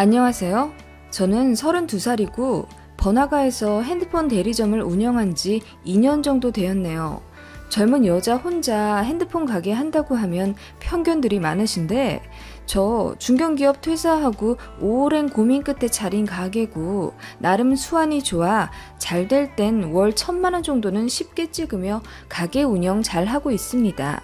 안녕하세요. 저는 32살이고 번화가에서 핸드폰 대리점을 운영한 지 2년 정도 되었네요. 젊은 여자 혼자 핸드폰 가게 한다고 하면 편견들이 많으신데 저 중견기업 퇴사하고 오랜 고민 끝에 차린 가게고 나름 수완이 좋아 잘 될 땐 월 1,000만 원 정도는 쉽게 찍으며 가게 운영 잘 하고 있습니다.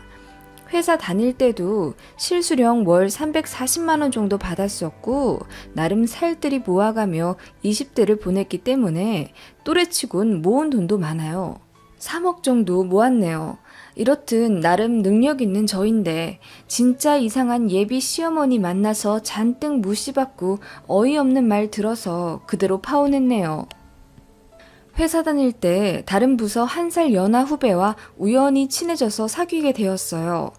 회사 다닐 때도 실수령 월 340만 원 정도 받았었고 나름 살뜰히 모아가며 20대를 보냈기 때문에 또래치곤 모은 돈도 많아요. 3억 정도 모았네요. 이렇듯 나름 능력 있는 저인데 진짜 이상한 예비 시어머니 만나서 잔뜩 무시받고 어이없는 말 들어서 그대로 파혼했네요. 회사 다닐 때 다른 부서 한 살 연하 후배와 우연히 친해져서 사귀게 되었어요.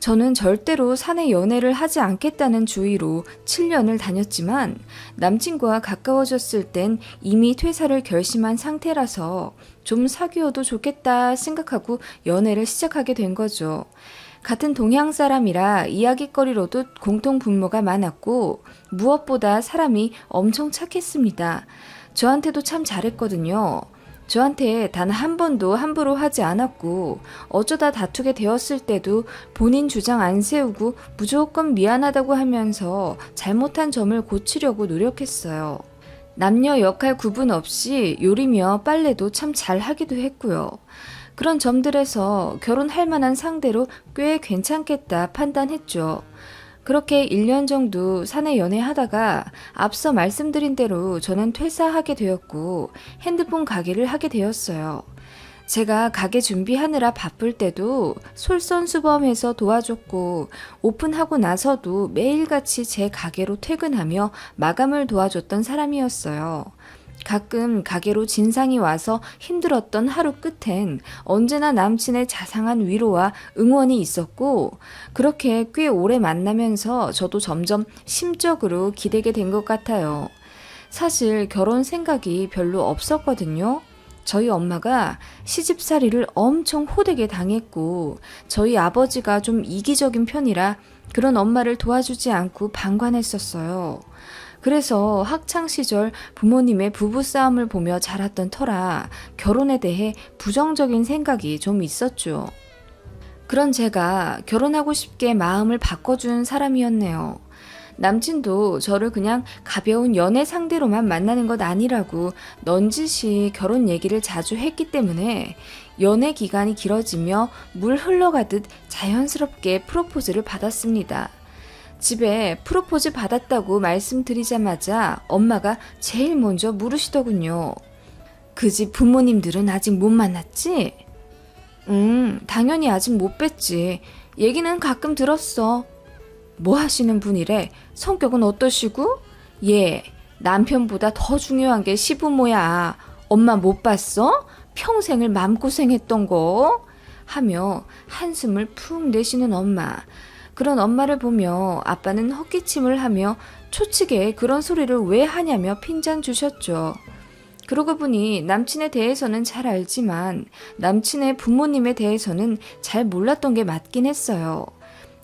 저는 절대로 사내 연애를 하지 않겠다는 주의로 7년을 다녔지만 남친과 가까워졌을 땐 이미 퇴사를 결심한 상태라서 좀 사귀어도 좋겠다 생각하고 연애를 시작하게 된 거죠. 같은 동양 사람이라 이야기거리로도 공통 분모가 많았고 무엇보다 사람이 엄청 착했습니다. 저한테도 참 잘했거든요. 저한테 단 한 번도 함부로 하지 않았고 어쩌다 다투게 되었을 때도 본인 주장 안 세우고 무조건 미안하다고 하면서 잘못한 점을 고치려고 노력했어요. 남녀 역할 구분 없이 요리며 빨래도 참 잘하기도 했고요. 그런 점들에서 결혼할 만한 상대로 꽤 괜찮겠다 판단했죠. 그렇게 1년 정도 사내 연애하다가 앞서 말씀드린 대로 저는 퇴사하게 되었고 핸드폰 가게를 하게 되었어요. 제가 가게 준비하느라 바쁠 때도 솔선수범해서 도와줬고 오픈하고 나서도 매일같이 제 가게로 퇴근하며 마감을 도와줬던 사람이었어요. 가끔 가게로 진상이 와서 힘들었던 하루 끝엔 언제나 남친의 자상한 위로와 응원이 있었고 그렇게 꽤 오래 만나면서 저도 점점 심적으로 기대게 된 것 같아요. 사실 결혼 생각이 별로 없었거든요. 저희 엄마가 시집살이를 엄청 호되게 당했고 저희 아버지가 좀 이기적인 편이라 그런 엄마를 도와주지 않고 방관했었어요. 그래서 학창시절 부모님의 부부싸움을 보며 자랐던 터라 결혼에 대해 부정적인 생각이 좀 있었죠. 그런 제가 결혼하고 싶게 마음을 바꿔준 사람이었네요. 남친도 저를 그냥 가벼운 연애 상대로만 만나는 것 아니라고 넌지시 결혼 얘기를 자주 했기 때문에 연애 기간이 길어지며 물 흘러가듯 자연스럽게 프로포즈를 받았습니다. 집에 프로포즈 받았다고 말씀드리자마자 엄마가 제일 먼저 물으시더군요. 그 집 부모님들은 아직 못 만났지? 당연히 아직 못 뵀지. 얘기는 가끔 들었어. 뭐 하시는 분이래? 성격은 어떠시고? 예, 남편보다 더 중요한 게 시부모야. 엄마 못 봤어? 평생을 맘고생했던 거? 하며 한숨을 푹 내쉬는 엄마. 그런 엄마를 보며 아빠는 헛기침을 하며 초치게 그런 소리를 왜 하냐며 핀잔 주셨죠. 그러고 보니 남친에 대해서는 잘 알지만 남친의 부모님에 대해서는 잘 몰랐던 게 맞긴 했어요.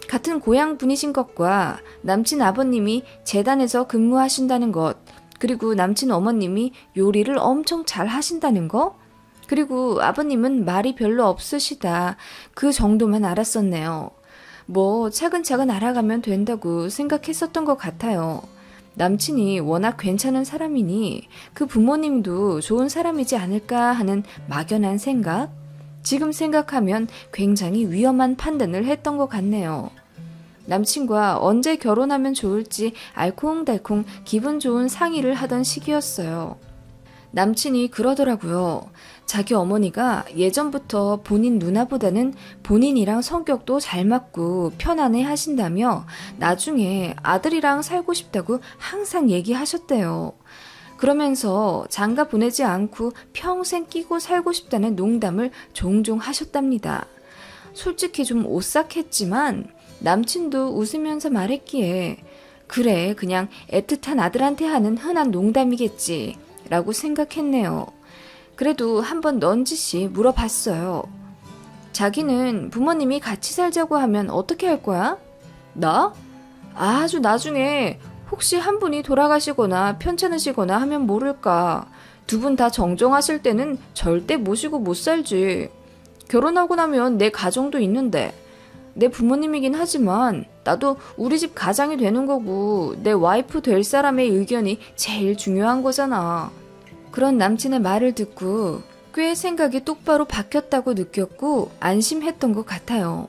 같은 고향 분이신 것과 남친 아버님이 재단에서 근무하신다는 것, 그리고 남친 어머님이 요리를 엄청 잘 하신다는 거, 그리고 아버님은 말이 별로 없으시다. 그 정도만 알았었네요. 뭐 차근차근 알아가면 된다고 생각했었던 것 같아요. 남친이 워낙 괜찮은 사람이니 그 부모님도 좋은 사람이지 않을까 하는 막연한 생각? 지금 생각하면 굉장히 위험한 판단을 했던 것 같네요. 남친과 언제 결혼하면 좋을지 알콩달콩 기분 좋은 상의를 하던 시기였어요. 남친이 그러더라고요. 자기 어머니가 예전부터 본인 누나보다는 본인이랑 성격도 잘 맞고 편안해 하신다며 나중에 아들이랑 살고 싶다고 항상 얘기하셨대요. 그러면서 장가 보내지 않고 평생 끼고 살고 싶다는 농담을 종종 하셨답니다. 솔직히 좀 오싹했지만 남친도 웃으면서 말했기에 그래 그냥 애틋한 아들한테 하는 흔한 농담이겠지 라고 생각했네요. 그래도 한번 넌지시 물어봤어요. 자기는 부모님이 같이 살자고 하면 어떻게 할 거야? 나? 아주 나중에 혹시 한 분이 돌아가시거나 편찮으시거나 하면 모를까. 두 분 다 정정하실 때는 절대 모시고 못 살지. 결혼하고 나면 내 가정도 있는데. 내 부모님이긴 하지만 나도 우리 집 가장이 되는 거고 내 와이프 될 사람의 의견이 제일 중요한 거잖아. 그런 남친의 말을 듣고 꽤 생각이 똑바로 바뀌었다고 느꼈고 안심했던 것 같아요.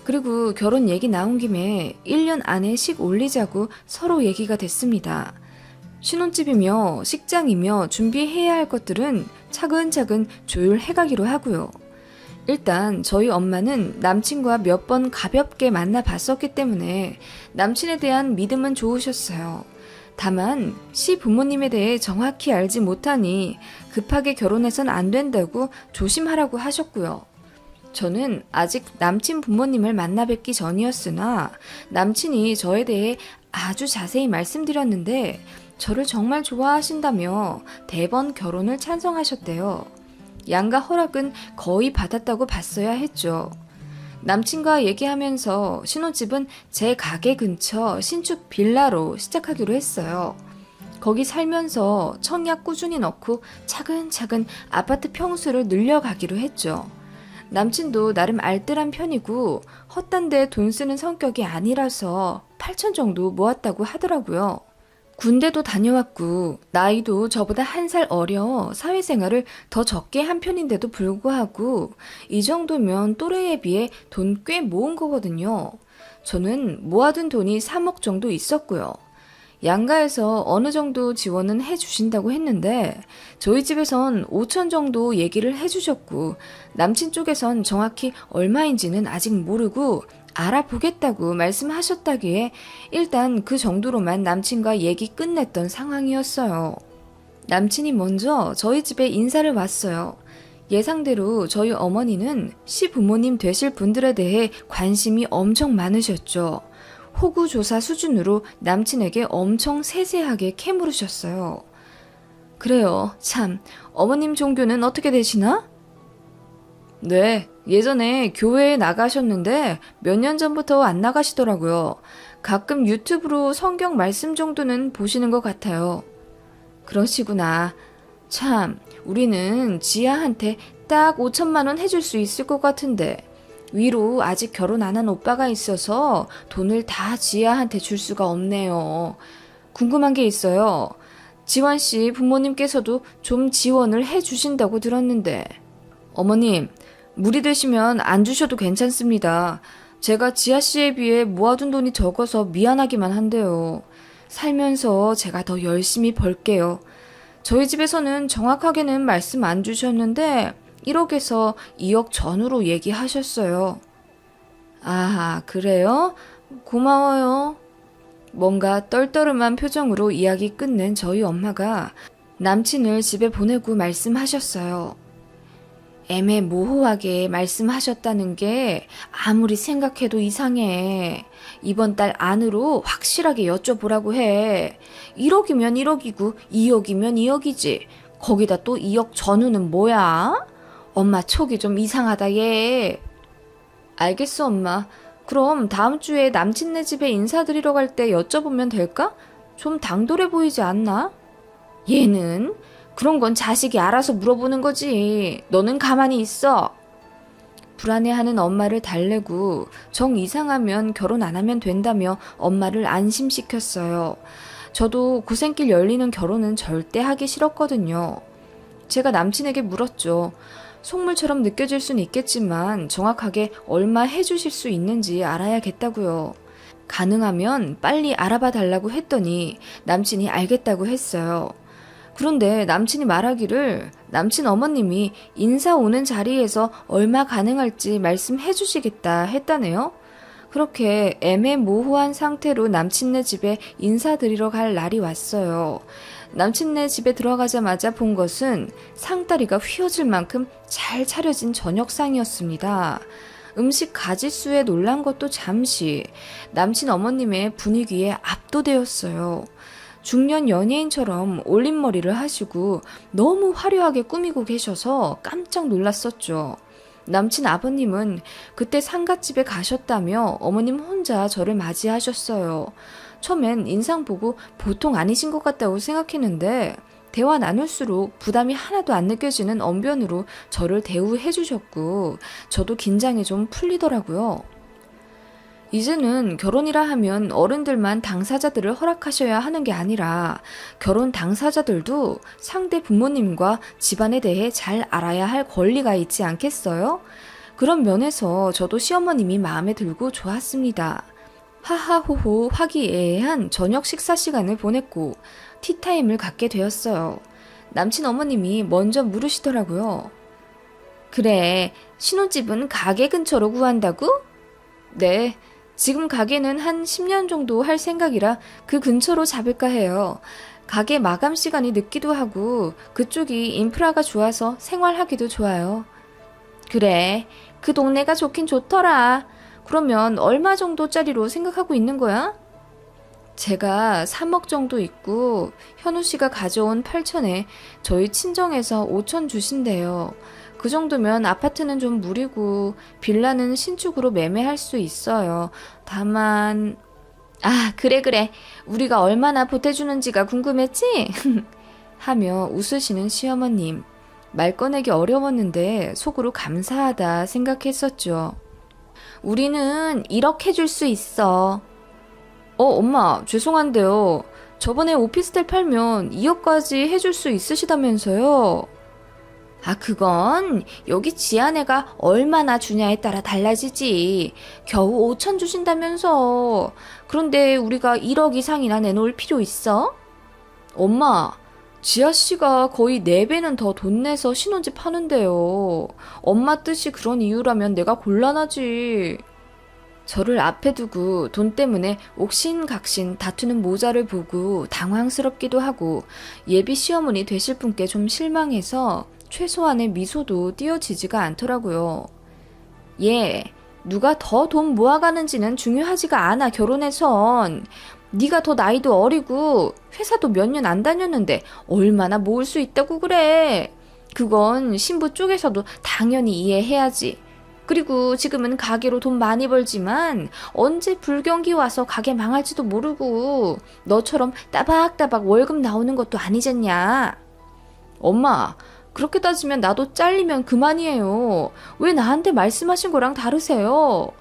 그리고 결혼 얘기 나온 김에 1년 안에 식 올리자고 서로 얘기가 됐습니다. 신혼집이며 식장이며 준비해야 할 것들은 차근차근 조율해가기로 하고요. 일단 저희 엄마는 남친과 몇 번 가볍게 만나봤었기 때문에 남친에 대한 믿음은 좋으셨어요. 다만 시부모님에 대해 정확히 알지 못하니 급하게 결혼해선 안 된다고 조심하라고 하셨고요. 저는 아직 남친 부모님을 만나 뵙기 전이었으나 남친이 저에 대해 아주 자세히 말씀드렸는데 저를 정말 좋아하신다며 대번 결혼을 찬성하셨대요. 양가 허락은 거의 받았다고 봤어야 했죠. 남친과 얘기하면서 신혼집은 제 가게 근처 신축 빌라로 시작하기로 했어요. 거기 살면서 청약 꾸준히 넣고 차근차근 아파트 평수를 늘려가기로 했죠. 남친도 나름 알뜰한 편이고 헛단데 돈 쓰는 성격이 아니라서 8천 정도 모았다고 하더라고요. 군대도 다녀왔고 나이도 저보다 1살 어려 사회생활을 더 적게 한 편인데도 불구하고 이 정도면 또래에 비해 돈 꽤 모은 거거든요. 저는 모아둔 돈이 3억 정도 있었고요. 양가에서 어느 정도 지원은 해주신다고 했는데 저희 집에선 5천 정도 얘기를 해주셨고 남친 쪽에선 정확히 얼마인지는 아직 모르고 알아보겠다고 말씀하셨다기에 일단 그 정도로만 남친과 얘기 끝냈던 상황이었어요. 남친이 먼저 저희 집에 인사를 왔어요. 예상대로 저희 어머니는 시부모님 되실 분들에 대해 관심이 엄청 많으셨죠. 호구조사 수준으로 남친에게 엄청 세세하게 캐물으셨어요. 그래요. 참, 어머님 종교는 어떻게 되시나? 네, 예전에 교회에 나가셨는데 몇 년 전부터 안 나가시더라고요. 가끔 유튜브로 성경 말씀 정도는 보시는 것 같아요. 그러시구나. 참, 우리는 지아한테 딱 5천만 원 해줄 수 있을 것 같은데 위로 아직 결혼 안 한 오빠가 있어서 돈을 다 지아한테 줄 수가 없네요. 궁금한 게 있어요. 지환 씨 부모님께서도 좀 지원을 해 주신다고 들었는데. 어머님, 무리 되시면 안 주셔도 괜찮습니다. 제가 지아 씨에 비해 모아둔 돈이 적어서 미안하기만 한데요. 살면서 제가 더 열심히 벌게요. 저희 집에서는 정확하게는 말씀 안 주셨는데 1억에서 2억 전후로 얘기하셨어요. 아, 그래요? 고마워요. 뭔가 떨떠름한 표정으로 이야기 끝낸 저희 엄마가 남친을 집에 보내고 말씀하셨어요. 애매모호하게 말씀하셨다는 게 아무리 생각해도 이상해. 이번 달 안으로 확실하게 여쭤보라고 해. 1억이면 1억이고 2억이면 2억이지. 거기다 또 2억 전후는 뭐야? 엄마 촉이 좀 이상하다 얘. 알겠어 엄마. 그럼 다음 주에 남친네 집에 인사드리러 갈 때 여쭤보면 될까? 좀 당돌해 보이지 않나? 얘는 그런 건 자식이 알아서 물어보는 거지. 너는 가만히 있어. 불안해하는 엄마를 달래고 정 이상하면 결혼 안 하면 된다며 엄마를 안심시켰어요. 저도 고생길 열리는 결혼은 절대 하기 싫었거든요. 제가 남친에게 물었죠. 속물처럼 느껴질 수는 있겠지만 정확하게 얼마 해주실 수 있는지 알아야겠다고요. 가능하면 빨리 알아봐 달라고 했더니 남친이 알겠다고 했어요. 그런데 남친이 말하기를 남친 어머님이 인사 오는 자리에서 얼마 가능할지 말씀해 주시겠다 했다네요. 그렇게 애매모호한 상태로 남친네 집에 인사드리러 갈 날이 왔어요. 남친네 집에 들어가자마자 본 것은 상다리가 휘어질 만큼 잘 차려진 저녁상이었습니다. 음식 가짓수에 놀란 것도 잠시 남친 어머님의 분위기에 압도되었어요. 중년 연예인처럼 올림머리를 하시고 너무 화려하게 꾸미고 계셔서 깜짝 놀랐었죠. 남친 아버님은 그때 상갓집에 가셨다며 어머님 혼자 저를 맞이하셨어요. 처음엔 인상 보고 보통 아니신 것 같다고 생각했는데 대화 나눌수록 부담이 하나도 안 느껴지는 언변으로 저를 대우해 주셨고 저도 긴장이 좀 풀리더라고요. 이제는 결혼이라 하면 어른들만 당사자들을 허락하셔야 하는 게 아니라 결혼 당사자들도 상대 부모님과 집안에 대해 잘 알아야 할 권리가 있지 않겠어요? 그런 면에서 저도 시어머님이 마음에 들고 좋았습니다. 하하호호 화기애애한 저녁 식사 시간을 보냈고 티타임을 갖게 되었어요. 남친 어머님이 먼저 물으시더라고요. 그래, 신혼집은 가게 근처로 구한다고? 네, 지금 가게는 한 10년 정도 할 생각이라 그 근처로 잡을까 해요. 가게 마감 시간이 늦기도 하고 그쪽이 인프라가 좋아서 생활하기도 좋아요. 그래, 그 동네가 좋긴 좋더라. 그러면 얼마 정도짜리로 생각하고 있는 거야? 제가 3억 정도 있고 현우 씨가 가져온 8천에 저희 친정에서 5천 주신대요. 그 정도면 아파트는 좀 무리고 빌라는 신축으로 매매할 수 있어요. 다만 그래. 우리가 얼마나 보태주는지가 궁금했지? 하며 웃으시는 시어머님. 말 꺼내기 어려웠는데 속으로 감사하다 생각했었죠. 우리는 1억 해줄 수 있어. 엄마, 죄송한데요. 저번에 오피스텔 팔면 2억까지 해줄 수 있으시다면서요? 그건 여기 지아내가 얼마나 주냐에 따라 달라지지. 겨우 5천 주신다면서. 그런데 우리가 1억 이상이나 내놓을 필요 있어? 엄마, 지아씨가 거의 4배는 더 돈 내서 신혼집 하는데요. 엄마 뜻이 그런 이유라면 내가 곤란하지. 저를 앞에 두고 돈 때문에 옥신각신 다투는 모자를 보고 당황스럽기도 하고 예비 시어머니 되실 분께 좀 실망해서 최소한의 미소도 띄어지지가 않더라고요. 누가 더 돈 모아가는지는 중요하지가 않아, 결혼해선. 네가 더 나이도 어리고 회사도 몇 년 안 다녔는데 얼마나 모을 수 있다고 그래. 그건 신부 쪽에서도 당연히 이해해야지. 그리고 지금은 가게로 돈 많이 벌지만 언제 불경기 와서 가게 망할지도 모르고 너처럼 따박따박 월급 나오는 것도 아니잖냐. 엄마, 그렇게 따지면 나도 잘리면 그만이에요. 왜 나한테 말씀하신 거랑 다르세요?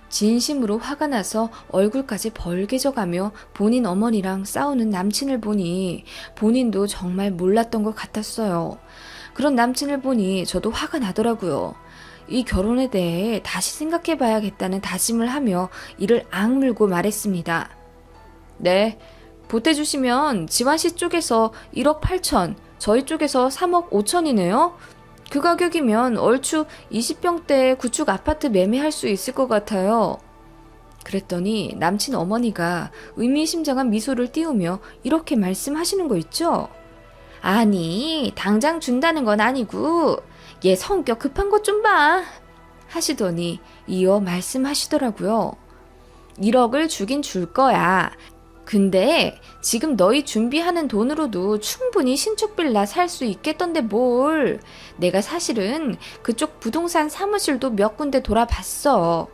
진심으로 화가 나서 얼굴까지 벌개져가며 본인 어머니랑 싸우는 남친을 보니 본인도 정말 몰랐던 것 같았어요. 그런 남친을 보니 저도 화가 나더라고요. 이 결혼에 대해 다시 생각해봐야겠다는 다짐을 하며 이를 악물고 말했습니다. 네, 보태주시면 지환씨 쪽에서 1억 8천, 저희 쪽에서 3억 5천이네요. 그 가격이면 얼추 20평대 구축 아파트 매매할 수 있을 것 같아요. 그랬더니 남친 어머니가 의미심장한 미소를 띄우며 이렇게 말씀하시는 거 있죠? 아니, 당장 준다는 건 아니고 얘 성격 급한 것 좀 봐. 하시더니 이어 말씀하시더라고요. 1억을 주긴 줄 거야. 근데 지금 너희 준비하는 돈으로도 충분히 신축 빌라 살 수 있겠던데 뭘. 내가 사실은 그쪽 부동산 사무실도 몇 군데 돌아봤어.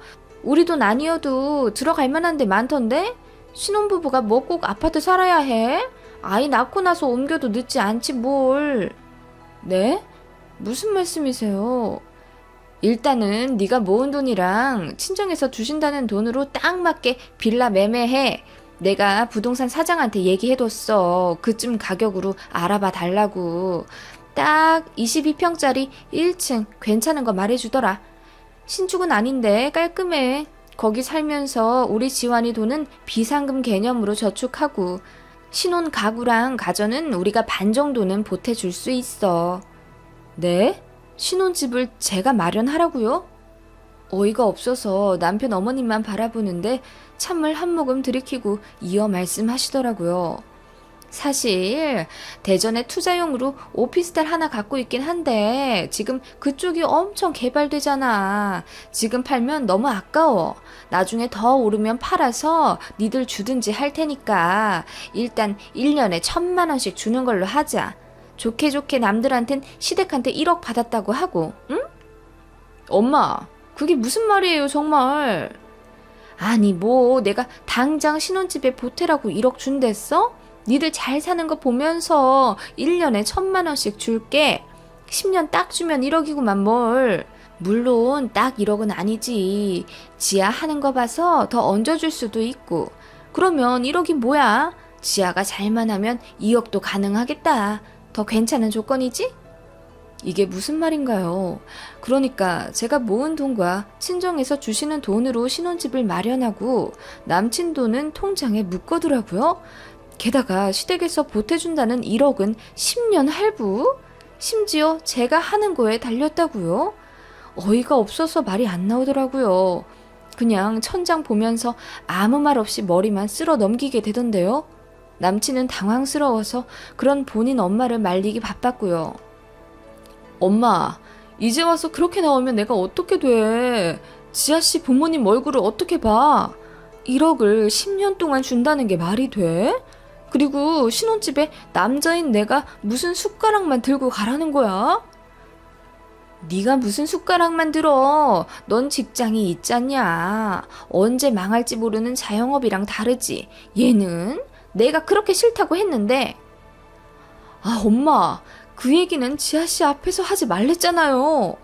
우리 돈 아니어도 들어갈 만한 데 많던데? 신혼부부가 뭐 꼭 아파트 살아야 해? 아이 낳고 나서 옮겨도 늦지 않지 뭘. 네? 무슨 말씀이세요? 일단은 네가 모은 돈이랑 친정에서 주신다는 돈으로 딱 맞게 빌라 매매해. 내가 부동산 사장한테 얘기해뒀어. 그쯤 가격으로 알아봐 달라고. 딱 22평짜리 1층 괜찮은 거 말해주더라. 신축은 아닌데 깔끔해. 거기 살면서 우리 지환이 돈은 비상금 개념으로 저축하고 신혼 가구랑 가전은 우리가 반 정도는 보태줄 수 있어. 네? 신혼집을 제가 마련하라고요? 어이가 없어서 남편 어머님만 바라보는데 찬물 한 모금 들이키고 이어 말씀하시더라고요. 사실 대전에 투자용으로 오피스텔 하나 갖고 있긴 한데 지금 그쪽이 엄청 개발되잖아. 지금 팔면 너무 아까워. 나중에 더 오르면 팔아서 니들 주든지 할 테니까 일단 1년에 1,000만 원씩 주는 걸로 하자. 좋게 좋게 남들한텐 시댁한테 1억 받았다고 하고, 응? 엄마, 그게 무슨 말이에요, 정말. 아니 뭐 내가 당장 신혼집에 보태라고 1억 준댔어? 니들 잘 사는 거 보면서 1년에 1,000만 원씩 줄게. 10년 딱 주면 1억이구만 뭘. 물론 딱 1억은 아니지. 지아 하는 거 봐서 더 얹어줄 수도 있고. 그러면 1억이 뭐야? 지아가 잘만 하면 2억도 가능하겠다. 더 괜찮은 조건이지? 이게 무슨 말인가요? 그러니까 제가 모은 돈과 친정에서 주시는 돈으로 신혼집을 마련하고 남친 돈은 통장에 묶어두라고요? 게다가 시댁에서 보태준다는 1억은 10년 할부? 심지어 제가 하는 거에 달렸다고요? 어이가 없어서 말이 안 나오더라고요. 그냥 천장 보면서 아무 말 없이 머리만 쓸어 넘기게 되던데요. 남친은 당황스러워서 그런 본인 엄마를 말리기 바빴고요. 엄마, 이제 와서 그렇게 나오면 내가 어떻게 돼? 지아씨 부모님 얼굴을 어떻게 봐? 1억을 10년 동안 준다는 게 말이 돼? 그리고 신혼집에 남자인 내가 무슨 숟가락만 들고 가라는 거야? 네가 무슨 숟가락만 들어? 넌 직장이 있잖냐. 언제 망할지 모르는 자영업이랑 다르지. 얘는 내가 그렇게 싫다고 했는데. 아, 엄마. 그 얘기는 지아씨 앞에서 하지 말랬잖아요.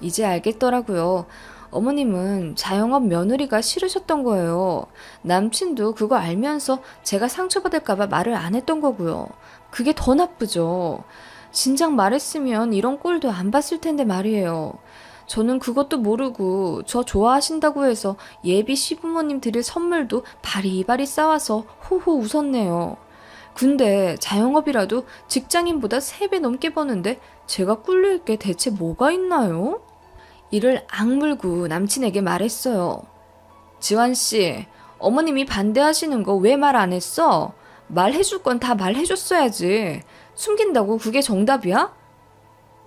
이제 알겠더라고요. 어머님은 자영업 며느리가 싫으셨던 거예요. 남친도 그거 알면서 제가 상처받을까봐 말을 안 했던 거고요. 그게 더 나쁘죠. 진작 말했으면 이런 꼴도 안 봤을 텐데 말이에요. 저는 그것도 모르고 저 좋아하신다고 해서 예비 시부모님 드릴 선물도 바리바리 싸와서 호호 웃었네요. 근데 자영업이라도 직장인보다 3배 넘게 버는데 제가 꿀릴 게 대체 뭐가 있나요? 이를 악물고 남친에게 말했어요. 지환씨, 어머님이 반대하시는 거 왜 말 안 했어? 말해줄 건 다 말해줬어야지. 숨긴다고 그게 정답이야?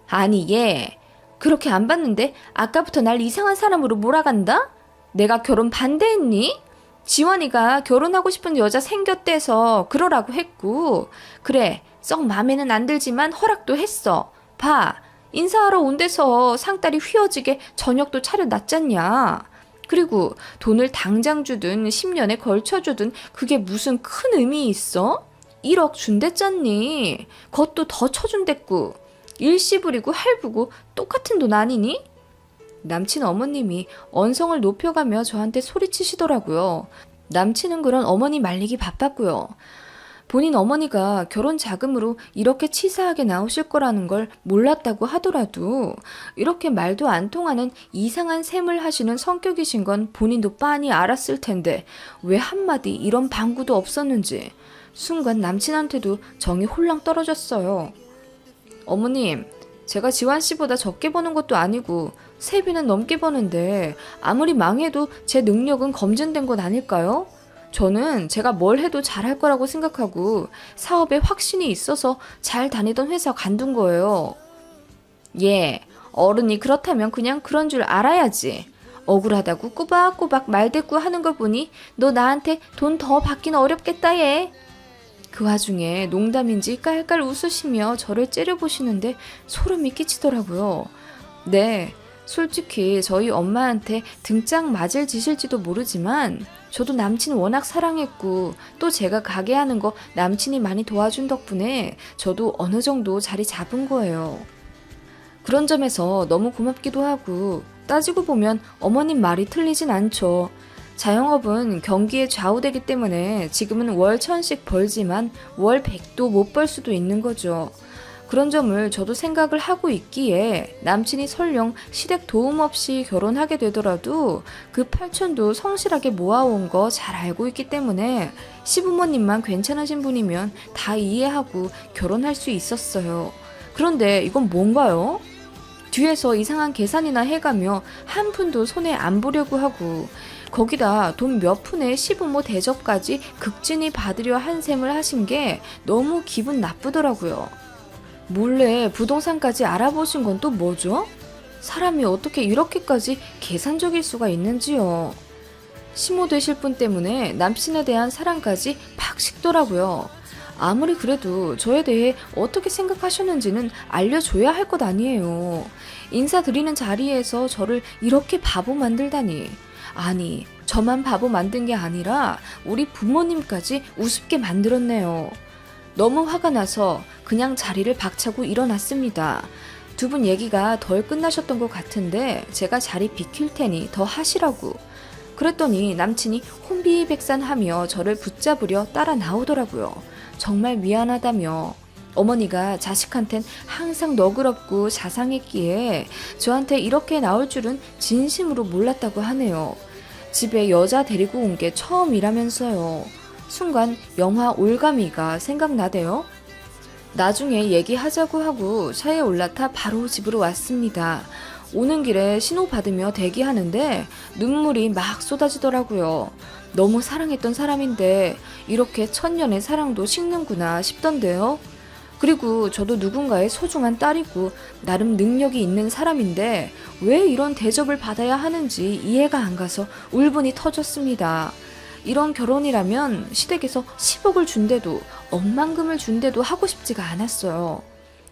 아니 얘 그렇게 안 봤는데 아까부터 날 이상한 사람으로 몰아간다? 내가 결혼 반대했니? 지환이가 결혼하고 싶은 여자 생겼대서 그러라고 했고 그래 썩 맘에는 안 들지만 허락도 했어. 봐 인사하러 온 데서 상다리 휘어지게 저녁도 차려놨잖냐. 그리고 돈을 당장 주든 10년에 걸쳐 주든 그게 무슨 큰 의미 있어? 1억 준댔잖니. 그것도 더 쳐준댔고 일시 부리고 할부고 똑같은 돈 아니니? 남친 어머님이 언성을 높여가며 저한테 소리치시더라고요. 남친은 그런 어머니 말리기 바빴고요. 본인 어머니가 결혼 자금으로 이렇게 치사하게 나오실 거라는 걸 몰랐다고 하더라도 이렇게 말도 안 통하는 이상한 셈을 하시는 성격이신 건 본인도 빤히 알았을 텐데 왜 한마디 이런 방구도 없었는지 순간 남친한테도 정이 홀랑 떨어졌어요. 어머님, 제가 지환 씨보다 적게 버는 것도 아니고 3배는 넘게 버는데 아무리 망해도 제 능력은 검증된 것 아닐까요? 저는 제가 뭘 해도 잘할 거라고 생각하고 사업에 확신이 있어서 잘 다니던 회사 간둔 거예요. 예, 어른이 그렇다면 그냥 그런 줄 알아야지. 억울하다고 꼬박꼬박 말대꾸 하는 걸 보니 너 나한테 돈 더 받기는 어렵겠다 얘. 그 와중에 농담인지 깔깔 웃으시며 저를 째려보시는데 소름이 끼치더라고요. 네, 솔직히 저희 엄마한테 등짝 맞을 짓일지도 모르지만 저도 남친 워낙 사랑했고 또 제가 가게 하는 거 남친이 많이 도와준 덕분에 저도 어느 정도 자리 잡은 거예요. 그런 점에서 너무 고맙기도 하고 따지고 보면 어머님 말이 틀리진 않죠. 자영업은 경기에 좌우되기 때문에 지금은 월 1,000씩 벌지만 월 100도 못 벌 수도 있는 거죠. 그런 점을 저도 생각을 하고 있기에 남친이 설령 시댁 도움 없이 결혼하게 되더라도 그 8천도 성실하게 모아온 거 잘 알고 있기 때문에 시부모님만 괜찮으신 분이면 다 이해하고 결혼할 수 있었어요. 그런데 이건 뭔가요? 뒤에서 이상한 계산이나 해가며 한 푼도 손에 안 보려고 하고 거기다 돈 몇 푼에 시부모 대접까지 극진히 받으려 한 셈을 하신 게 너무 기분 나쁘더라고요. 몰래 부동산까지 알아보신 건 또 뭐죠? 사람이 어떻게 이렇게까지 계산적일 수가 있는지요. 시모 되실 분 때문에 남친에 대한 사랑까지 팍 식더라고요. 아무리 그래도 저에 대해 어떻게 생각하셨는지는 알려줘야 할 것 아니에요. 인사드리는 자리에서 저를 이렇게 바보 만들다니. 아니, 저만 바보 만든 게 아니라 우리 부모님까지 우습게 만들었네요. 너무 화가 나서 그냥 자리를 박차고 일어났습니다. 두 분 얘기가 덜 끝나셨던 것 같은데 제가 자리 비킬 테니 더 하시라고. 그랬더니 남친이 혼비백산하며 저를 붙잡으려 따라 나오더라고요. 정말 미안하다며. 어머니가 자식한텐 항상 너그럽고 자상했기에 저한테 이렇게 나올 줄은 진심으로 몰랐다고 하네요. 집에 여자 데리고 온 게 처음이라면서요. 순간 영화 올가미가 생각나대요. 나중에 얘기하자고 하고 차에 올라타 바로 집으로 왔습니다. 오는 길에 신호 받으며 대기하는데 눈물이 막 쏟아지더라고요. 너무 사랑했던 사람인데 이렇게 천년의 사랑도 식는구나 싶던데요. 그리고 저도 누군가의 소중한 딸이고 나름 능력이 있는 사람인데 왜 이런 대접을 받아야 하는지 이해가 안 가서 울분이 터졌습니다. 이런 결혼이라면 시댁에서 10억을 준대도 억만금을 준대도 하고 싶지가 않았어요.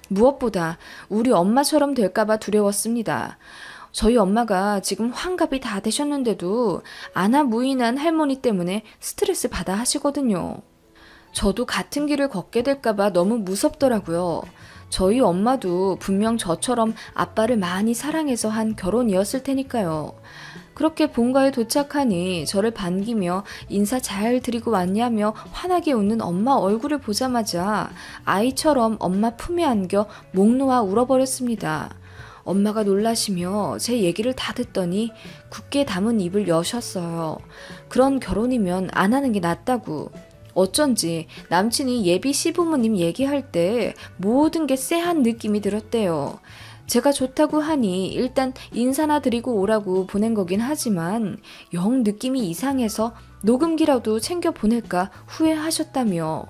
무엇보다 우리 엄마처럼 될까봐 두려웠습니다. 저희 엄마가 지금 환갑이 다 되셨는데도 아나무인한 할머니 때문에 스트레스 받아 하시거든요. 저도 같은 길을 걷게 될까봐 너무 무섭더라고요. 저희 엄마도 분명 저처럼 아빠를 많이 사랑해서 한 결혼이었을 테니까요. 그렇게 본가에 도착하니 저를 반기며 인사 잘 드리고 왔냐며 환하게 웃는 엄마 얼굴을 보자마자 아이처럼 엄마 품에 안겨 목 놓아 울어버렸습니다. 엄마가 놀라시며 제 얘기를 다 듣더니 굳게 담은 입을 여셨어요. 그런 결혼이면 안 하는 게 낫다고. 어쩐지 남친이 예비 시부모님 얘기할 때 모든 게 쎄한 느낌이 들었대요. 제가 좋다고 하니 일단 인사나 드리고 오라고 보낸 거긴 하지만 영 느낌이 이상해서 녹음기라도 챙겨 보낼까 후회하셨다며.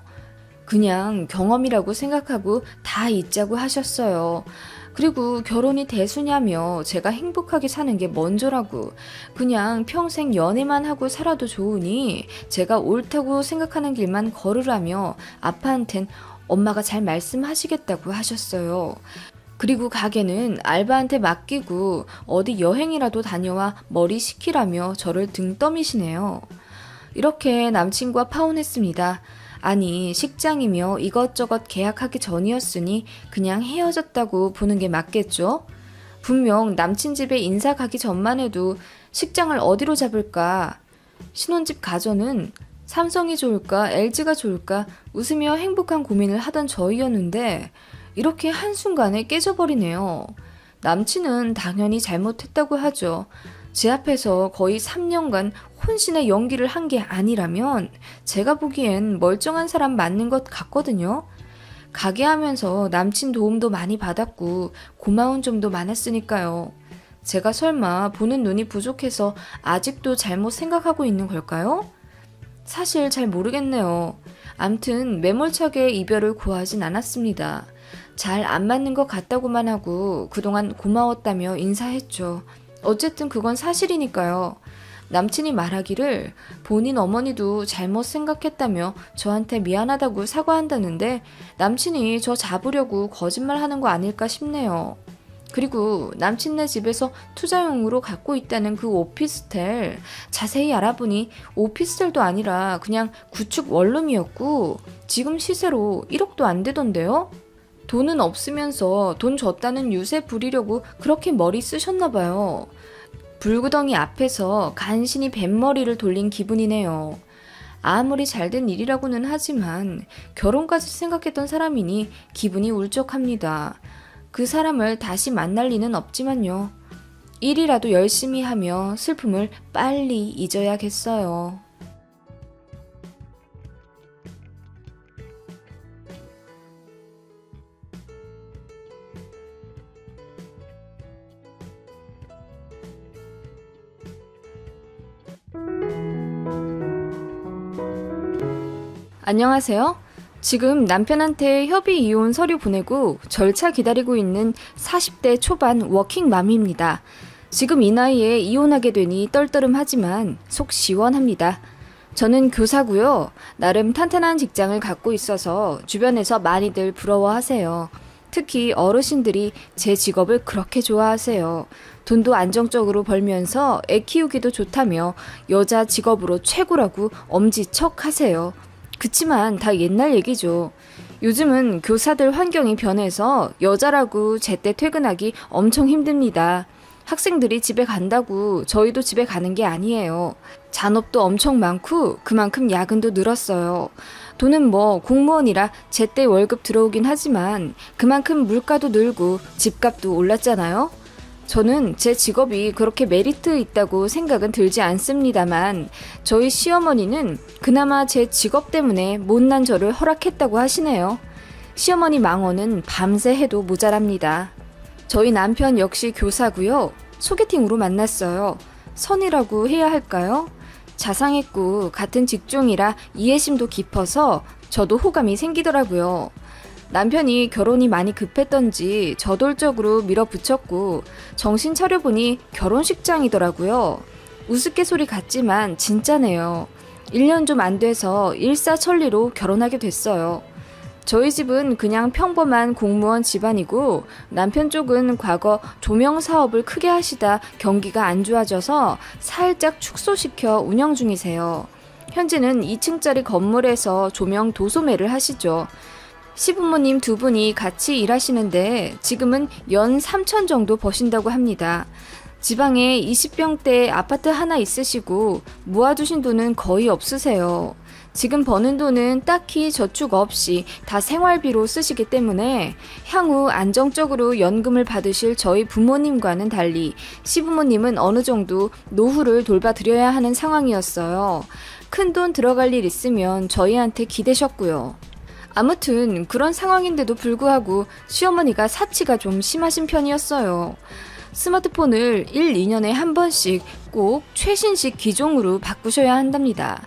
그냥 경험이라고 생각하고 다 잊자고 하셨어요. 그리고 결혼이 대수냐며 제가 행복하게 사는 게 먼저라고. 그냥 평생 연애만 하고 살아도 좋으니 제가 옳다고 생각하는 길만 걸으라며 아빠한텐 엄마가 잘 말씀하시겠다고 하셨어요. 그리고 가게는 알바한테 맡기고 어디 여행이라도 다녀와 머리 식히라며 저를 등 떠미시네요. 이렇게 남친과 파혼했습니다. 아니, 식장이며 이것저것 계약하기 전이었으니 그냥 헤어졌다고 보는 게 맞겠죠? 분명 남친 집에 인사 가기 전만 해도 식장을 어디로 잡을까? 신혼집 가전은 삼성이 좋을까 LG가 좋을까 웃으며 행복한 고민을 하던 저희였는데 이렇게 한순간에 깨져버리네요. 남친은 당연히 잘못했다고 하죠. 제 앞에서 거의 3년간 혼신의 연기를 한 게 아니라면 제가 보기엔 멀쩡한 사람 맞는 것 같거든요. 가게 하면서 남친 도움도 많이 받았고 고마운 점도 많았으니까요. 제가 설마 보는 눈이 부족해서 아직도 잘못 생각하고 있는 걸까요? 사실 잘 모르겠네요. 암튼 매몰차게 이별을 고하진 않았습니다. 잘 안 맞는 것 같다고만 하고 그동안 고마웠다며 인사했죠. 어쨌든 그건 사실이니까요. 남친이 말하기를 본인 어머니도 잘못 생각했다며 저한테 미안하다고 사과한다는데 남친이 저 잡으려고 거짓말하는 거 아닐까 싶네요. 그리고 남친네 집에서 투자용으로 갖고 있다는 그 오피스텔 자세히 알아보니 오피스텔도 아니라 그냥 구축 원룸이었고 지금 시세로 1억도 안 되던데요? 돈은 없으면서 돈 줬다는 유세 부리려고 그렇게 머리 쓰셨나 봐요. 불구덩이 앞에서 간신히 뱃머리를 돌린 기분이네요. 아무리 잘된 일이라고는 하지만 결혼까지 생각했던 사람이니 기분이 울적합니다. 그 사람을 다시 만날 리는 없지만요. 일이라도 열심히 하며 슬픔을 빨리 잊어야겠어요. 안녕하세요. 지금 남편한테 협의 이혼 서류 보내고 절차 기다리고 있는 40대 초반 워킹맘입니다. 지금 이 나이에 이혼하게 되니 떨떠름하지만 속 시원합니다. 저는 교사고요. 나름 탄탄한 직장을 갖고 있어서 주변에서 많이들 부러워하세요. 특히 어르신들이 제 직업을 그렇게 좋아하세요. 돈도 안정적으로 벌면서 애 키우기도 좋다며 여자 직업으로 최고라고 엄지척 하세요. 그치만 다 옛날 얘기죠. 요즘은 교사들 환경이 변해서 여자라고 제때 퇴근하기 엄청 힘듭니다. 학생들이 집에 간다고 저희도 집에 가는 게 아니에요. 잔업도 엄청 많고 그만큼 야근도 늘었어요. 돈은 뭐 공무원이라 제때 월급 들어오긴 하지만 그만큼 물가도 늘고 집값도 올랐잖아요. 저는 제 직업이 그렇게 메리트 있다고 생각은 들지 않습니다만 저희 시어머니는 그나마 제 직업 때문에 못난 저를 허락했다고 하시네요. 시어머니 망언은 밤새 해도 모자랍니다. 저희 남편 역시 교사고요. 소개팅으로 만났어요. 선이라고 해야 할까요? 자상했고 같은 직종이라 이해심도 깊어서 저도 호감이 생기더라고요. 남편이 결혼이 많이 급했던지 저돌적으로 밀어붙였고 정신 차려보니 결혼식장이더라고요. 우스갯소리 같지만 진짜네요. 1년 좀 안 돼서 일사천리로 결혼하게 됐어요. 저희 집은 그냥 평범한 공무원 집안이고 남편 쪽은 과거 조명 사업을 크게 하시다 경기가 안 좋아져서 살짝 축소시켜 운영 중이세요. 현재는 2층짜리 건물에서 조명 도소매를 하시죠. 시부모님 두 분이 같이 일하시는데 지금은 연 3천 정도 버신다고 합니다. 지방에 20평대 아파트 하나 있으시고 모아두신 돈은 거의 없으세요. 지금 버는 돈은 딱히 저축 없이 다 생활비로 쓰시기 때문에 향후 안정적으로 연금을 받으실 저희 부모님과는 달리 시부모님은 어느 정도 노후를 돌봐드려야 하는 상황이었어요. 큰돈 들어갈 일 있으면 저희한테 기대셨고요. 아무튼 그런 상황인데도 불구하고 시어머니가 사치가 좀 심하신 편이었어요. 스마트폰을 1, 2년에 한 번씩 꼭 최신식 기종으로 바꾸셔야 한답니다.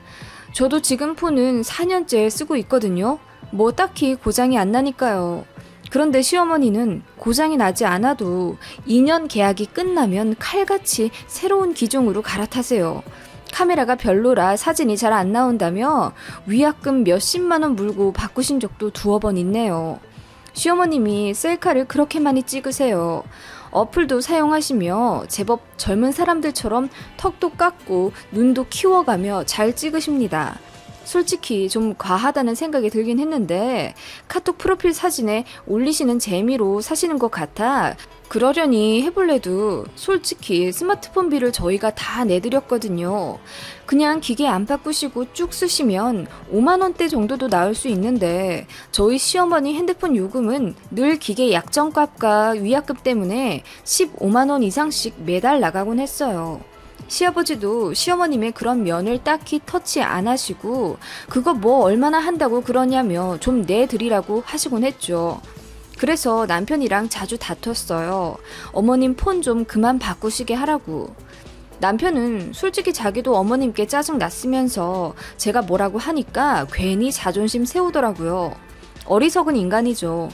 저도 지금 폰은 4년째 쓰고 있거든요. 뭐 딱히 고장이 안 나니까요. 그런데 시어머니는 고장이 나지 않아도 2년 계약이 끝나면 칼같이 새로운 기종으로 갈아타세요. 카메라가 별로라 사진이 잘 안 나온다며 위약금 몇십만 원 물고 바꾸신 적도 두어 번 있네요. 시어머님이 셀카를 그렇게 많이 찍으세요. 어플도 사용하시며 제법 젊은 사람들처럼 턱도 깎고 눈도 키워가며 잘 찍으십니다. 솔직히 좀 과하다는 생각이 들긴 했는데 카톡 프로필 사진에 올리시는 재미로 사시는 것 같아 그러려니 해볼래도 솔직히 스마트폰비를 저희가 다 내드렸거든요. 그냥 기계 안 바꾸시고 쭉 쓰시면 5만 원대 정도도 나올 수 있는데 저희 시어머니 핸드폰 요금은 늘 기계 약정값과 위약금 때문에 15만 원 이상씩 매달 나가곤 했어요. 시아버지도 시어머님의 그런 면을 딱히 터치 안 하시고 그거 뭐 얼마나 한다고 그러냐며 좀 내드리라고 하시곤 했죠. 그래서 남편이랑 자주 다퉜어요. 어머님 폰 좀 그만 바꾸시게 하라고. 남편은 솔직히 자기도 어머님께 짜증 났으면서 제가 뭐라고 하니까 괜히 자존심 세우더라고요. 어리석은 인간이죠.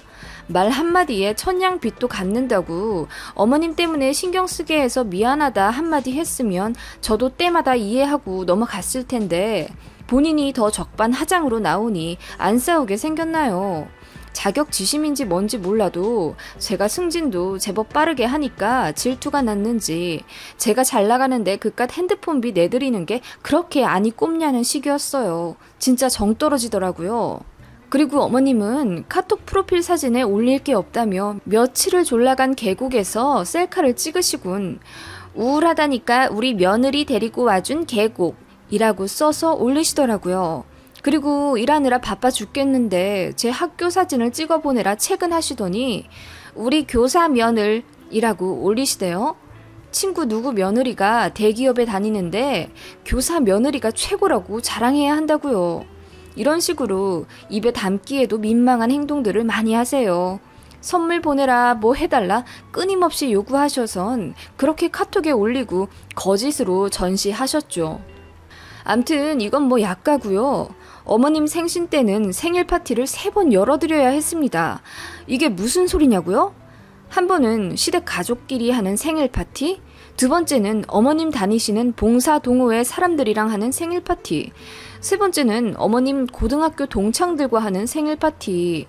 말 한마디에 천냥빚도 갚는다고 어머님 때문에 신경 쓰게 해서 미안하다 한마디 했으면 저도 때마다 이해하고 넘어갔을 텐데 본인이 더 적반하장으로 나오니 안 싸우게 생겼나요? 자격지심인지 뭔지 몰라도 제가 승진도 제법 빠르게 하니까 질투가 났는지 제가 잘 나가는데 그깟 핸드폰비 내드리는 게 그렇게 안이 꼽냐는 식이었어요. 진짜 정 떨어지더라고요. 그리고 어머님은 카톡 프로필 사진에 올릴 게 없다며 며칠을 졸라간 계곡에서 셀카를 찍으시군. 우울하다니까 우리 며느리 데리고 와준 계곡이라고 써서 올리시더라고요. 그리고 일하느라 바빠 죽겠는데 제 학교 사진을 찍어보내라 퇴근하시더니 우리 교사 며느리라고 올리시대요. 친구 누구 며느리가 대기업에 다니는데 교사 며느리가 최고라고 자랑해야 한다고요. 이런 식으로 입에 담기에도 민망한 행동들을 많이 하세요. 선물 보내라 뭐 해달라 끊임없이 요구하셔선 그렇게 카톡에 올리고 거짓으로 전시하셨죠. 암튼 이건 뭐 약가고요. 어머님 생신 때는 생일 파티를 3번 열어드려야 했습니다. 이게 무슨 소리냐고요? 한 번은 시댁 가족끼리 하는 생일 파티, 두 번째는 어머님 다니시는 봉사 동호회 사람들이랑 하는 생일 파티, 세 번째는 어머님 고등학교 동창들과 하는 생일 파티.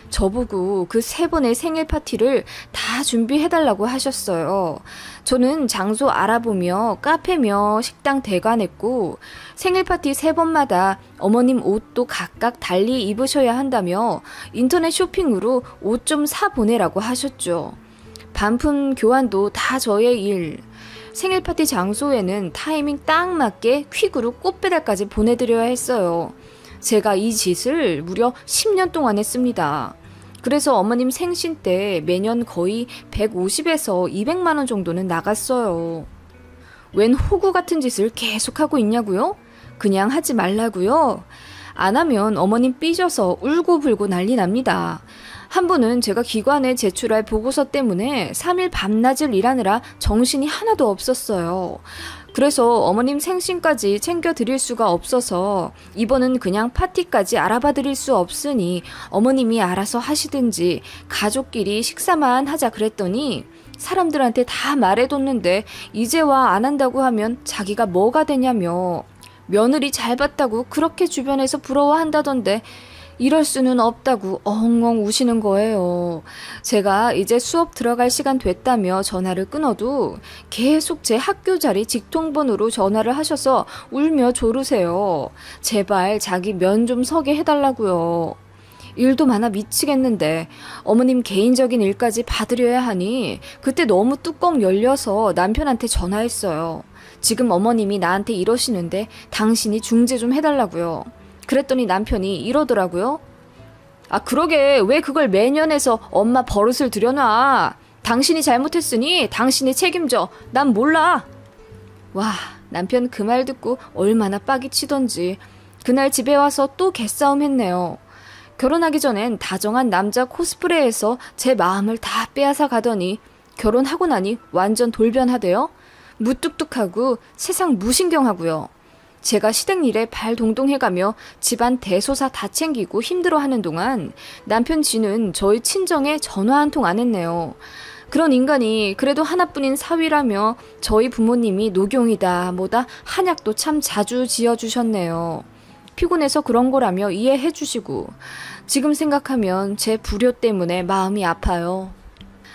저보고 그 3번의 생일 파티를 다 준비해달라고 하셨어요. 저는 장소 알아보며 카페며 식당 대관했고 생일 파티 3번마다 어머님 옷도 각각 달리 입으셔야 한다며 인터넷 쇼핑으로 옷 좀 사 보내라고 하셨죠. 반품 교환도 다 저의 일. 생일 파티 장소에는 타이밍 딱 맞게 퀵으로 꽃배달까지 보내드려야 했어요. 제가 이 짓을 무려 10년 동안 했습니다. 그래서 어머님 생신 때 매년 거의 150에서 200만 원 정도는 나갔어요. 웬 호구 같은 짓을 계속하고 있냐고요? 그냥 하지 말라고요? 안 하면 어머님 삐져서 울고불고 난리 납니다. 한 번은 제가 기관에 제출할 보고서 때문에 3일 밤낮을 일하느라 정신이 하나도 없었어요. 그래서 어머님 생신까지 챙겨드릴 수가 없어서 이번은 그냥 파티까지 알아봐 드릴 수 없으니 어머님이 알아서 하시든지 가족끼리 식사만 하자 그랬더니 사람들한테 다 말해뒀는데 이제 와 안 한다고 하면 자기가 뭐가 되냐며 며느리 잘 봤다고 그렇게 주변에서 부러워한다던데 이럴 수는 없다고 엉엉 우시는 거예요. 제가 이제 수업 들어갈 시간 됐다며 전화를 끊어도 계속 제 학교 자리 직통번호로 전화를 하셔서 울며 조르세요. 제발 자기 면 좀 서게 해달라고요. 일도 많아 미치겠는데 어머님 개인적인 일까지 받으려야 하니 그때 너무 뚜껑 열려서 남편한테 전화했어요. 지금 어머님이 나한테 이러시는데 당신이 중재 좀 해달라고요. 그랬더니 남편이 이러더라고요. 아, 그러게 왜 그걸 매년 해서 엄마 버릇을 들여놔. 당신이 잘못했으니 당신이 책임져. 난 몰라. 와, 남편 그 말 듣고 얼마나 빡이 치던지. 그날 집에 와서 또 개싸움 했네요. 결혼하기 전엔 다정한 남자 코스프레에서 제 마음을 다 빼앗아 가더니 결혼하고 나니 완전 돌변하대요. 무뚝뚝하고 세상 무신경하고요. 제가 시댁 일에 발 동동해가며 집안 대소사 다 챙기고 힘들어하는 동안 남편 지는 저희 친정에 전화 한 통 안 했네요. 그런 인간이 그래도 하나뿐인 사위라며 저희 부모님이 녹용이다 뭐다 한약도 참 자주 지어주셨네요. 피곤해서 그런 거라며 이해해 주시고 지금 생각하면 제 불효 때문에 마음이 아파요.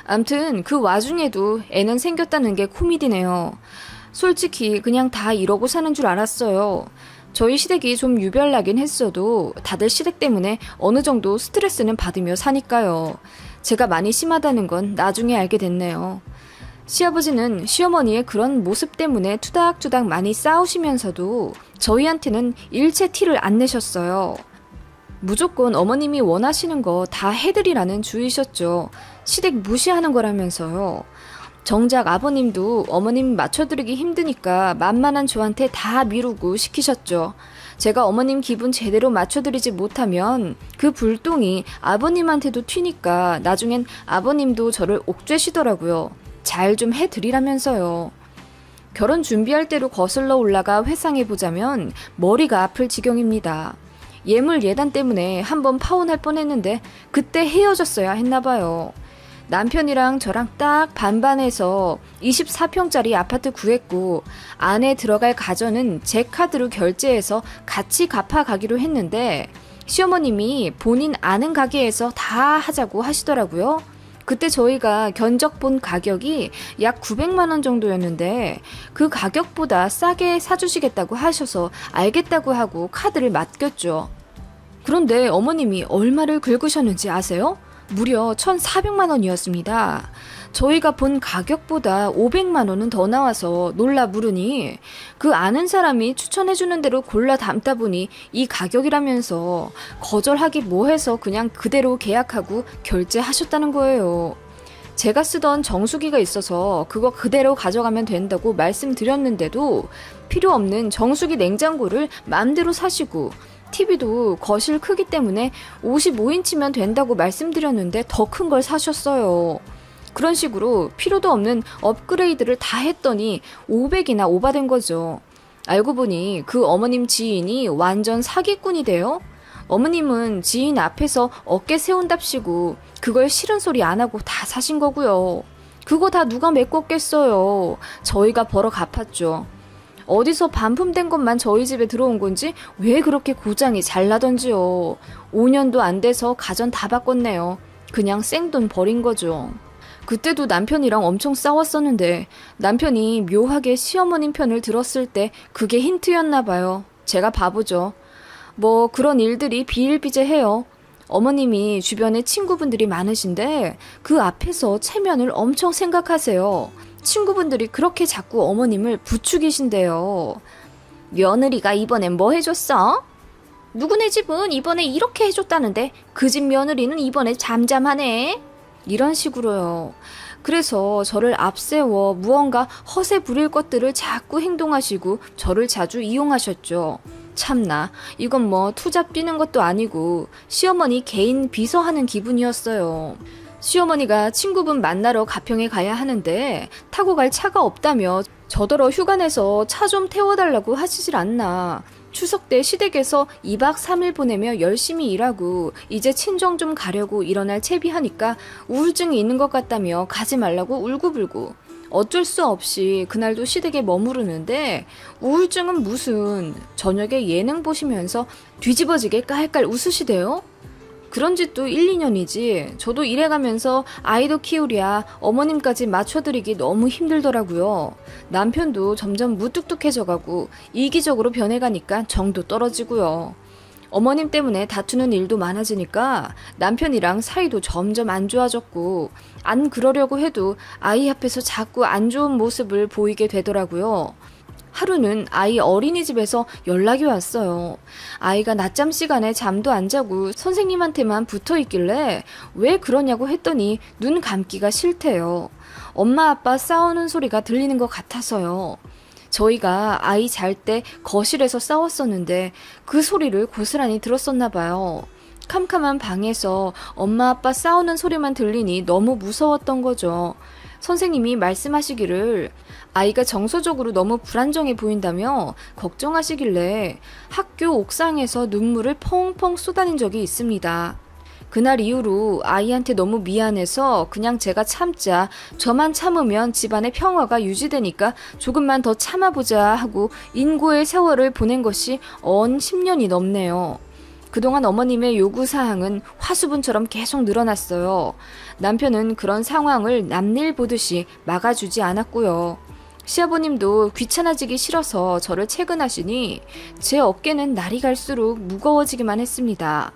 암튼 그 와중에도 애는 생겼다는 게 코미디네요. 솔직히 그냥 다 이러고 사는 줄 알았어요. 저희 시댁이 좀 유별나긴 했어도 다들 시댁 때문에 어느 정도 스트레스는 받으며 사니까요. 제가 많이 심하다는 건 나중에 알게 됐네요. 시아버지는 시어머니의 그런 모습 때문에 투닥투닥 많이 싸우시면서도 저희한테는 일체 티를 안 내셨어요. 무조건 어머님이 원하시는 거 다 해드리라는 주의셨죠. 시댁 무시하는 거라면서요. 정작 아버님도 어머님 맞춰드리기 힘드니까 만만한 저한테 다 미루고 시키셨죠. 제가 어머님 기분 제대로 맞춰드리지 못하면 그 불똥이 아버님한테도 튀니까 나중엔 아버님도 저를 옥죄시더라고요. 잘 좀 해드리라면서요. 결혼 준비할 때로 거슬러 올라가 회상해보자면 머리가 아플 지경입니다. 예물 예단 때문에 한번 파혼할 뻔했는데 그때 헤어졌어야 했나봐요. 남편이랑 저랑 딱 반반해서 24평짜리 아파트 구했고 안에 들어갈 가전은 제 카드로 결제해서 같이 갚아가기로 했는데 시어머님이 본인 아는 가게에서 다 하자고 하시더라고요. 그때 저희가 견적 본 가격이 약 900만 원 정도였는데 그 가격보다 싸게 사주시겠다고 하셔서 알겠다고 하고 카드를 맡겼죠. 그런데 어머님이 얼마를 긁으셨는지 아세요? 무려 1,400만 원이었습니다. 저희가 본 가격보다 500만 원은 더 나와서 놀라 부르니 그 아는 사람이 추천해주는 대로 골라 담다 보니 이 가격이라면서 거절하기 뭐해서 그냥 그대로 계약하고 결제하셨다는 거예요. 제가 쓰던 정수기가 있어서 그거 그대로 가져가면 된다고 말씀드렸는데도 필요 없는 정수기 냉장고를 맘대로 사시고 TV도 거실 크기 때문에 55인치면 된다고 말씀드렸는데 더 큰 걸 사셨어요. 그런 식으로 필요도 없는 업그레이드를 다 했더니 500이나 오바된 거죠. 알고 보니 그 어머님 지인이 완전 사기꾼이 돼요. 어머님은 지인 앞에서 어깨 세운답시고 그걸 싫은 소리 안 하고 다 사신 거고요. 그거 다 누가 메꿨겠어요. 저희가 벌어 갚았죠. 어디서 반품된 것만 저희 집에 들어온 건지 왜 그렇게 고장이 잘 나던지요. 5년도 안 돼서 가전 다 바꿨네요. 그냥 생돈 버린 거죠. 그때도 남편이랑 엄청 싸웠었는데 남편이 묘하게 시어머님 편을 들었을 때 그게 힌트였나 봐요. 제가 바보죠. 뭐 그런 일들이 비일비재해요. 어머님이 주변에 친구분들이 많으신데 그 앞에서 체면을 엄청 생각하세요. 친구분들이 그렇게 자꾸 어머님을 부추기신대요. 며느리가 이번엔 뭐 해줬어? 누구네 집은 이번에 이렇게 해줬다는데 그 집 며느리는 이번에 잠잠하네. 이런 식으로요. 그래서 저를 앞세워 무언가 허세 부릴 것들을 자꾸 행동하시고 저를 자주 이용하셨죠. 참나, 이건 뭐 투잡 뛰는 것도 아니고 시어머니 개인 비서하는 기분이었어요. 시어머니가 친구분 만나러 가평에 가야 하는데 타고 갈 차가 없다며 저더러 휴가 내서 차 좀 태워달라고 하시질 않나. 추석 때 시댁에서 2박 3일 보내며 열심히 일하고 이제 친정 좀 가려고 일어날 채비하니까 우울증이 있는 것 같다며 가지 말라고 울고불고. 어쩔 수 없이 그날도 시댁에 머무르는데 우울증은 무슨, 저녁에 예능 보시면서 뒤집어지게 깔깔 웃으시대요? 그런 지 또 1, 2년이지. 저도 일해가면서 아이도 키우랴 어머님까지 맞춰드리기 너무 힘들더라고요. 남편도 점점 무뚝뚝해져가고 이기적으로 변해가니까 정도 떨어지고요. 어머님 때문에 다투는 일도 많아지니까 남편이랑 사이도 점점 안 좋아졌고, 안 그러려고 해도 아이 앞에서 자꾸 안 좋은 모습을 보이게 되더라고요. 하루는 아이 어린이집에서 연락이 왔어요. 아이가 낮잠 시간에 잠도 안 자고 선생님한테만 붙어 있길래 왜 그러냐고 했더니 눈 감기가 싫대요. 엄마 아빠 싸우는 소리가 들리는 것 같아서요. 저희가 아이 잘 때 거실에서 싸웠었는데 그 소리를 고스란히 들었었나 봐요. 캄캄한 방에서 엄마 아빠 싸우는 소리만 들리니 너무 무서웠던 거죠. 선생님이 말씀하시기를 아이가 정서적으로 너무 불안정해 보인다며 걱정하시길래 학교 옥상에서 눈물을 펑펑 쏟아낸 적이 있습니다. 그날 이후로 아이한테 너무 미안해서 그냥 제가 참자, 저만 참으면 집안의 평화가 유지되니까 조금만 더 참아보자 하고 인고의 세월을 보낸 것이 언 10년이 넘네요. 그동안 어머님의 요구사항은 화수분처럼 계속 늘어났어요. 남편은 그런 상황을 남일 보듯이 막아주지 않았고요. 시아버님도 귀찮아지기 싫어서 저를 채근하시니 제 어깨는 날이 갈수록 무거워지기만 했습니다.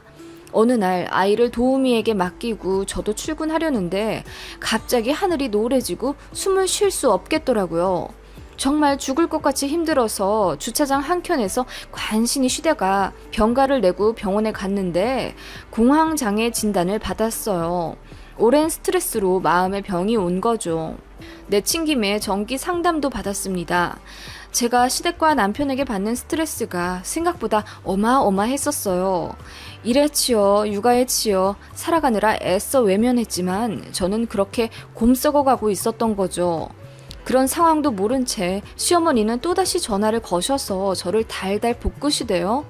어느 날 아이를 도우미에게 맡기고 저도 출근하려는데 갑자기 하늘이 노래지고 숨을 쉴 수 없겠더라고요. 정말 죽을 것 같이 힘들어서 주차장 한켠에서 간신히 쉬다가 병가를 내고 병원에 갔는데 공황장애 진단을 받았어요. 오랜 스트레스로 마음의 병이 온 거죠. 내친 김에 정기 상담도 받았습니다. 제가 시댁과 남편에게 받는 스트레스가 생각보다 어마어마했었어요. 일에 치여 육아에 치여 살아가느라 애써 외면했지만 저는 그렇게 곰썩어가고 있었던 거죠. 그런 상황도 모른 채 시어머니는 또다시 전화를 거셔서 저를 달달 볶으시대요.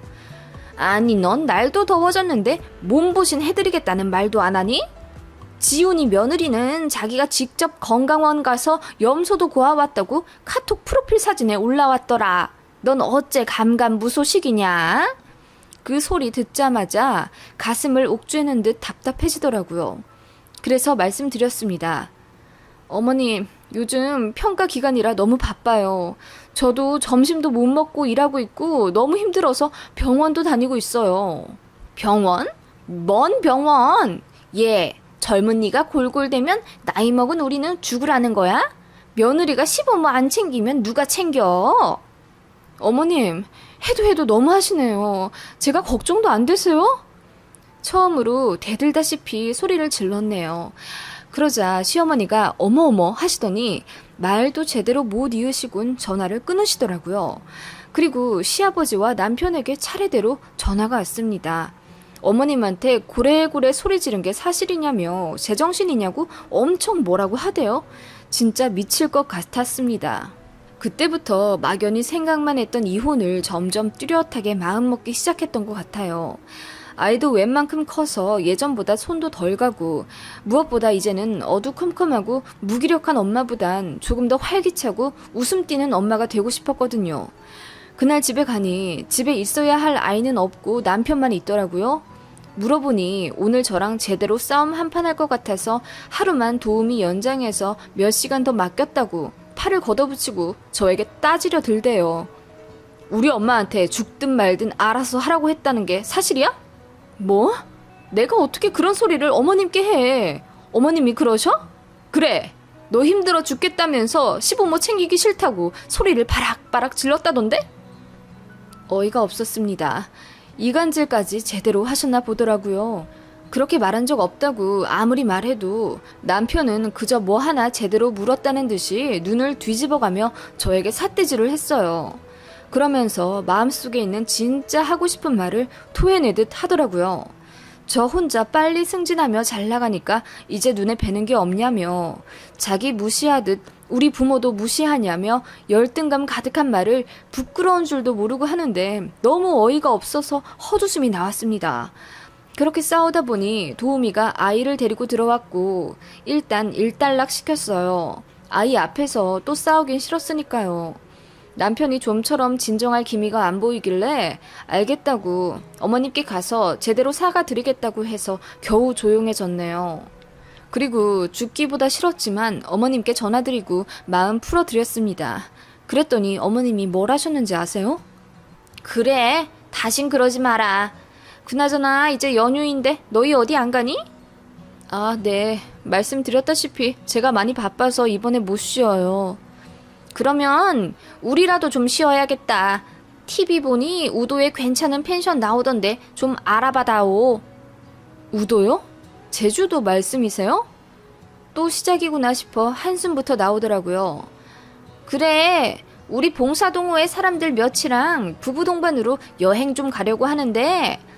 아니 넌 날도 더워졌는데 몸보신 해드리겠다는 말도 안 하니? 지훈이 며느리는 자기가 직접 건강원 가서 염소도 고아왔다고 카톡 프로필 사진에 올라왔더라. 넌 어째 감감무소식이냐? 그 소리 듣자마자 가슴을 옥죄는 듯 답답해지더라고요. 그래서 말씀드렸습니다. 어머님, 요즘 평가 기간이라 너무 바빠요. 저도 점심도 못 먹고 일하고 있고 너무 힘들어서 병원도 다니고 있어요. 병원? 뭔 병원? 예, 젊은이가 골골대면 나이 먹은 우리는 죽으라는 거야? 며느리가 시부모 안 챙기면 누가 챙겨? 어머님, 해도 너무 하시네요. 제가 걱정도 안 되세요? 처음으로 대들다시피 소리를 질렀네요. 그러자 시어머니가 어머어머 하시더니 말도 제대로 못 이으시곤 전화를 끊으시더라고요. 그리고 시아버지와 남편에게 차례대로 전화가 왔습니다. 어머님한테 고래고래 소리 지른 게 사실이냐며 제정신이냐고 엄청 뭐라고 하대요. 진짜 미칠 것 같았습니다. 그때부터 막연히 생각만 했던 이혼을 점점 뚜렷하게 마음먹기 시작했던 것 같아요. 아이도 웬만큼 커서 예전보다 손도 덜 가고 무엇보다 이제는 어두컴컴하고 무기력한 엄마보단 조금 더 활기차고 웃음 띠는 엄마가 되고 싶었거든요. 그날 집에 가니 집에 있어야 할 아이는 없고 남편만 있더라고요. 물어보니 오늘 저랑 제대로 싸움 한판 할 것 같아서 하루만 도우미 연장해서 몇 시간 더 맡겼다고 팔을 걷어붙이고 저에게 따지려 들대요. 우리 엄마한테 죽든 말든 알아서 하라고 했다는 게 사실이야? 뭐? 내가 어떻게 그런 소리를 어머님께 해? 어머님이 그러셔? 그래. 너 힘들어 죽겠다면서 시부모 챙기기 싫다고 소리를 바락바락 질렀다던데? 어이가 없었습니다. 이간질까지 제대로 하셨나 보더라고요. 그렇게 말한 적 없다고 아무리 말해도 남편은 그저 뭐 하나 제대로 물었다는 듯이 눈을 뒤집어가며 저에게 삿대질을 했어요. 그러면서 마음속에 있는 진짜 하고 싶은 말을 토해내듯 하더라고요. 저 혼자 빨리 승진하며 잘 나가니까 이제 눈에 뵈는 게 없냐며, 자기 무시하듯 우리 부모도 무시하냐며 열등감 가득한 말을 부끄러운 줄도 모르고 하는데 너무 어이가 없어서 헛웃음이 나왔습니다. 그렇게 싸우다 보니 도우미가 아이를 데리고 들어왔고 일단 일단락 시켰어요. 아이 앞에서 또 싸우긴 싫었으니까요. 남편이 좀처럼 진정할 기미가 안 보이길래 알겠다고 어머님께 가서 제대로 사과드리겠다고 해서 겨우 조용해졌네요. 그리고 죽기보다 싫었지만 어머님께 전화드리고 마음 풀어드렸습니다. 그랬더니 어머님이 뭘 하셨는지 아세요? 그래, 다신 그러지 마라. 그나저나 이제 연휴인데 너희 어디 안 가니? 아, 네. 말씀드렸다시피 제가 많이 바빠서 이번에 못 쉬어요. 그러면 우리라도 좀 쉬어야겠다. TV 보니 우도에 괜찮은 펜션 나오던데 좀 알아봐다오. 우도요? 제주도 말씀이세요? 또 시작이구나 싶어 한숨부터 나오더라고요. 그래, 우리 봉사동호회 사람들 몇이랑 부부 동반으로 여행 좀 가려고 하는데